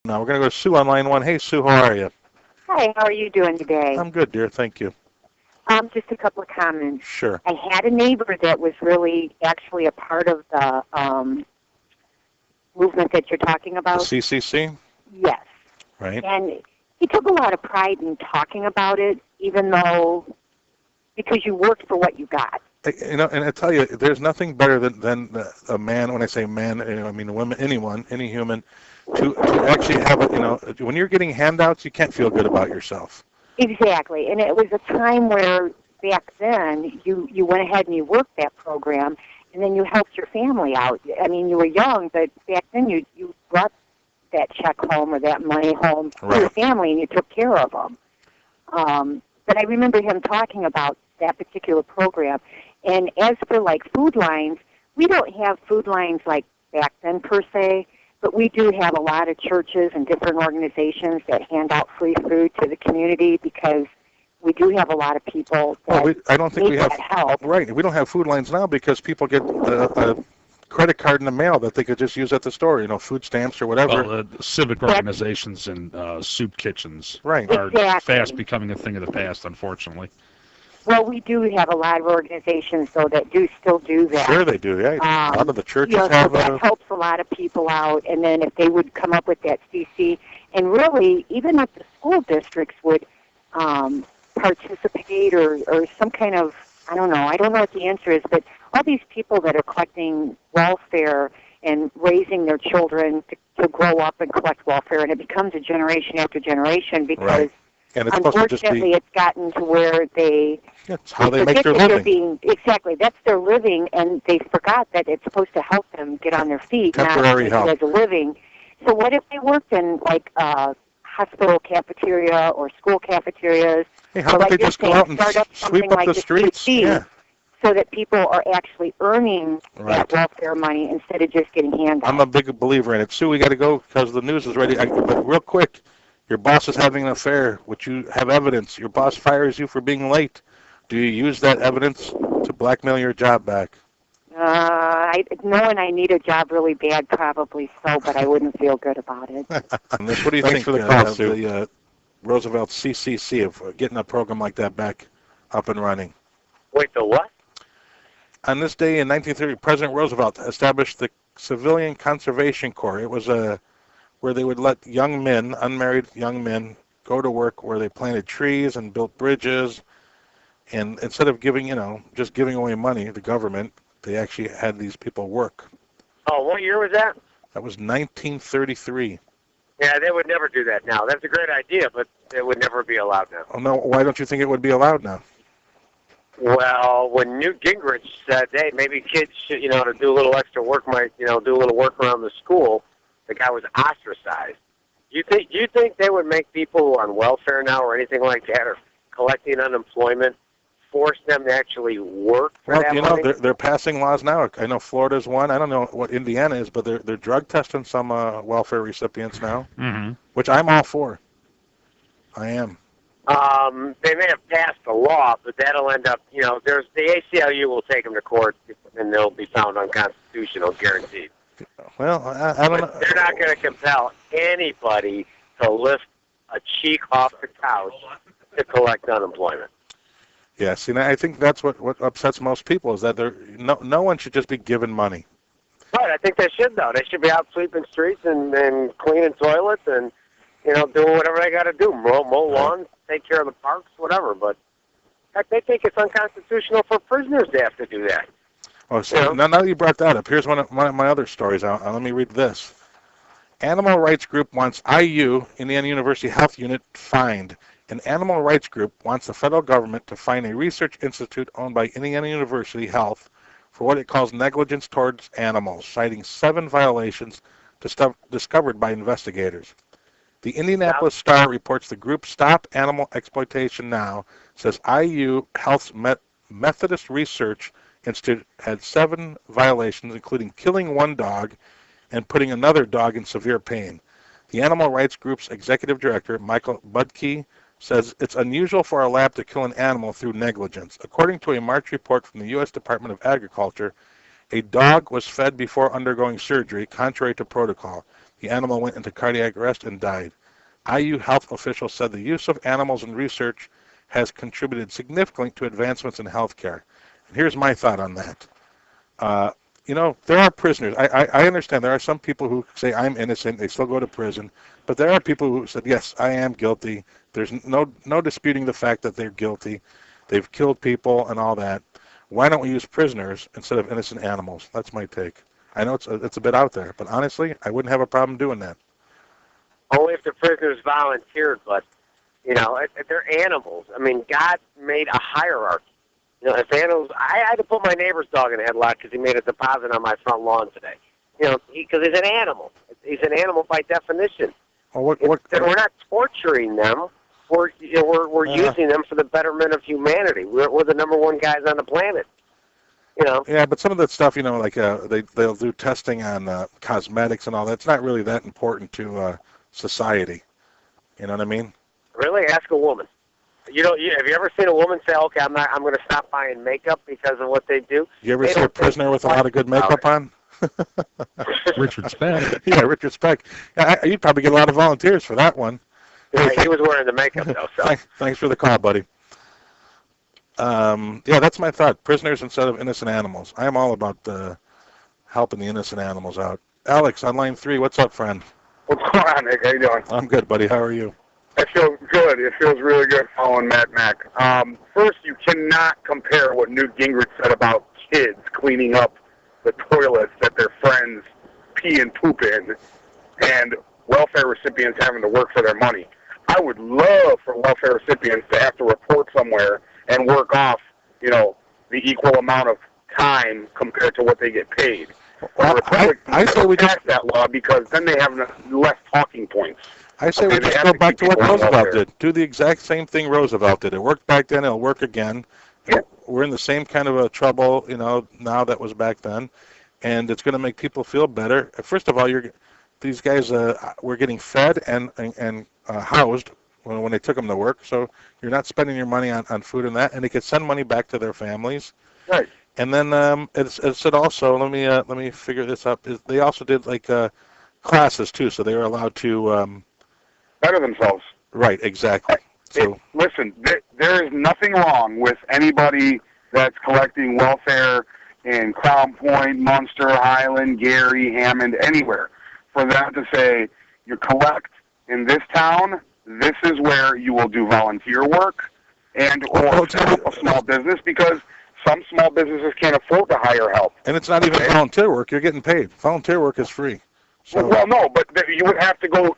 Now we're going to go to Sue on line one. Hey, Sue, how are you? Hi, how are you doing today? I'm good, dear. Thank you. Just a couple of comments. Sure. I had a neighbor that was really actually a part of the movement that you're talking The about. CCC? Yes. Right. And he took a lot of pride in talking about it, even though, because you worked for what you got. You know, and I tell you, there's nothing better than a man. When I say man, I mean a woman, anyone, any human, to actually have it. You know, when you're getting handouts, you can't feel good about yourself. Exactly. And it was a time where back then you went ahead and you worked that program, and then you helped your family out. I mean, you were young, but back then you brought that check home or that money home to your family, and you took care of them. But I remember him talking about that particular program. And as for like food lines, we don't have food lines like back then per se, but we do have a lot of churches and different organizations that hand out free food to the community because we do have a lot of people that I don't think need we have that help. Right. We don't have food lines now because people get a credit card in the mail that they could just use at the store. You know, food stamps or whatever. Well, civic organizations and soup kitchens Right. are fast becoming a thing of the past, unfortunately. Well, we do have a lot of organizations, though, that do still do that. Sure they do, yeah. A lot of the churches so have that helps a lot of people out. And then if they would come up with that CC, and really, even if the school districts would participate or some kind of, I don't know what the answer is, but all these people that are collecting welfare and raising their children to grow up and collect welfare, and it becomes a generation after generation because... Right. And it's unfortunately, it's gotten to where that's how they make their living. Exactly, that's their living, and they forgot that it's supposed to help them get on their feet, temporary not help. As a living. So what if they worked in like hospital cafeteria or school cafeterias? Hey, how about they just go out and sweep up the streets? Yeah. So that people are actually earning that welfare money instead of just getting handouts. I'm a big believer in it. Sue, we got to go because the news is ready. But real quick. Your boss is having an affair, which you have evidence. Your boss fires you for being late. Do you use that evidence to blackmail your job back? Knowing I need a job really bad, probably so, but I wouldn't feel good about it. What do you think for the call, Sue? The Roosevelt CCC of getting a program like that back up and running? Wait, the what? On this day in 1930, President Roosevelt established the Civilian Conservation Corps. It was where they would let young men, unmarried young men, go to work where they planted trees and built bridges. And instead of giving, just giving away money, the government, they actually had these people work. Oh, what year was that? That was 1933. Yeah, they would never do that now. That's a great idea, but it would never be allowed now. Oh, no, why don't you think it would be allowed now? Well, when Newt Gingrich said, hey, maybe kids should, to do a little extra work might, do a little work around the school, the guy was ostracized. You think they would make people on welfare now or anything like that or collecting unemployment, force them to actually work for that money? They're passing laws now. I know Florida's one. I don't know what Indiana is, but they're drug testing some welfare recipients now, which I'm all for. I am. They may have passed a law, but that'll end up, there's the ACLU will take them to court and they'll be found unconstitutional, guaranteed. Well, I don't know. They're not going to compel anybody to lift a cheek off the couch to collect unemployment. Yeah, see, I think that's what upsets most people is that no one should just be given money. Right, I think they should, though. They should be out sweeping streets and cleaning toilets and, doing whatever they got to do, mow lawns, take care of the parks, whatever. But in fact, they think it's unconstitutional for prisoners to have to do that. Oh, so now that you brought that up, here's one of my other stories. Let me read this. Animal rights group wants IU, Indiana University Health Unit, fined. An animal rights group wants the federal government to fine a research institute owned by Indiana University Health for what it calls negligence towards animals, citing 7 violations discovered by investigators. The Indianapolis Star reports the group Stop Animal Exploitation Now says IU Health's Methodist Research Institute had 7 violations, including killing one dog and putting another dog in severe pain. The Animal Rights Group's executive director, Michael Budke, says it's unusual for a lab to kill an animal through negligence. According to a March report from the U.S. Department of Agriculture, a dog was fed before undergoing surgery, contrary to protocol. The The animal went into cardiac arrest and died. IU health officials said the use of animals in research has contributed significantly to advancements in healthcare. And here's my thought on that. There are prisoners. I understand there are some people who say I'm innocent. They still go to prison. But there are people who said, yes, I am guilty. There's no disputing the fact that they're guilty. They've killed people and all that. Why don't we use prisoners instead of innocent animals? That's my take. I know it's a bit out there, but honestly, I wouldn't have a problem doing that. Only if the prisoners volunteered, but, they're animals. I mean, God made a hierarchy. If animals, I had to put my neighbor's dog in a headlock because he made a deposit on my front lawn today. Because he's an animal. He's an animal by definition. Well, we're not torturing them. We're using them for the betterment of humanity. We're the number one guys on the planet. Yeah, but some of that stuff, like they'll do testing on cosmetics and all that. It's not really that important to society. You know what I mean? Really? Ask a woman. Have you ever seen a woman say, "Okay, I'm going to stop buying makeup because of what they do"? You ever see a prisoner with a lot of good makeup on? Richard Speck. Yeah, Richard Speck. Yeah, you'd probably get a lot of volunteers for that one. Yeah, he was wearing the makeup though. So. Thanks for the call, buddy. Yeah, that's my thought. Prisoners instead of innocent animals. I am all about helping the innocent animals out. Alex, on line 3, what's up, friend? What's going on, Nick? How you doing? I'm good, buddy. How are you? It feels good. It feels really good following Matt Mack. First, you cannot compare what Newt Gingrich said about kids cleaning up the toilets that their friends pee and poop in and welfare recipients having to work for their money. I would love for welfare recipients to have to report somewhere and work off, the equal amount of time compared to what they get paid. Well, I say we pass that law because then they have less talking points. I say we just go back to what Roosevelt did. Do the exact same thing Roosevelt did. It worked back then. It'll work again. Yeah. We're in the same kind of a trouble, now that was back then, and it's going to make people feel better. First of all, these guys were getting fed and housed when they took them to work, so you're not spending your money on food and that, and they could send money back to their families. Right. And then it said also, let me figure this up. They also did like classes too, so they were allowed to better themselves. Right, exactly. So listen, there is nothing wrong with anybody that's collecting welfare in Crown Point, Munster, Highland, Gary, Hammond, anywhere, for them to say, you collect in this town, this is where you will do volunteer work and or set up a small business, because some small businesses can't afford to hire help. And it's not even volunteer work. You're getting paid. Volunteer work is free. So, well, no, but you would have to go,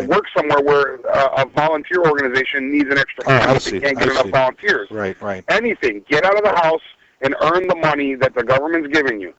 work somewhere where a volunteer organization needs an extra hand. They can't get enough volunteers. Right. Anything. Get out of the house and earn the money that the government's giving you.